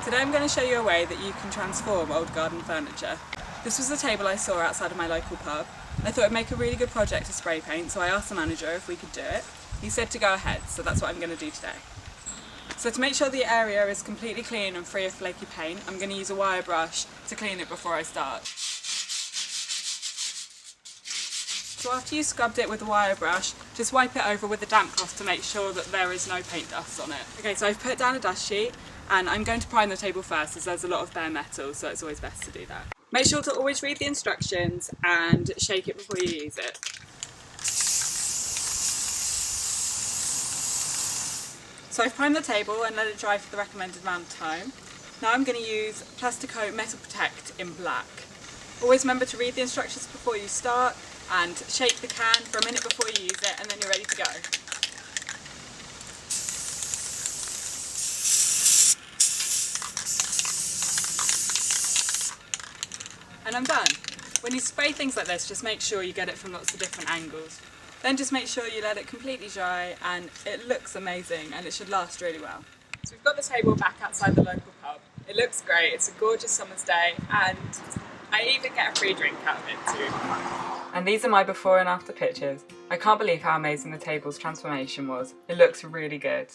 Today I'm going to show you a way that you can transform old garden furniture. This was a table I saw outside of my local pub. I thought it'd make a really good project to spray paint, so I asked the manager if we could do it. He said to go ahead, so that's what I'm going to do today. So to make sure the area is completely clean and free of flaky paint, I'm going to use a wire brush to clean it before I start. So after you scrubbed it with a wire brush, just wipe it over with a damp cloth to make sure that there is no paint dust on it. Okay, so I've put down a dust sheet and I'm going to prime the table first as there's a lot of bare metal, so it's always best to do that. Make sure to always read the instructions and shake it before you use it. So I've primed the table and let it dry for the recommended amount of time. Now I'm going to use PlastiKote Metal Protekt in black. Always remember to read the instructions before you start and shake the can for a minute before you use it, and then you're ready to go. And I'm done. When you spray things like this, just make sure you get it from lots of different angles. Then just make sure you let it completely dry, and it looks amazing and it should last really well. So we've got the table back outside the local pub. It looks great, it's a gorgeous summer's day, and I even get a free drink out of it too. And these are my before and after pictures. I can't believe how amazing the table's transformation was. It looks really good.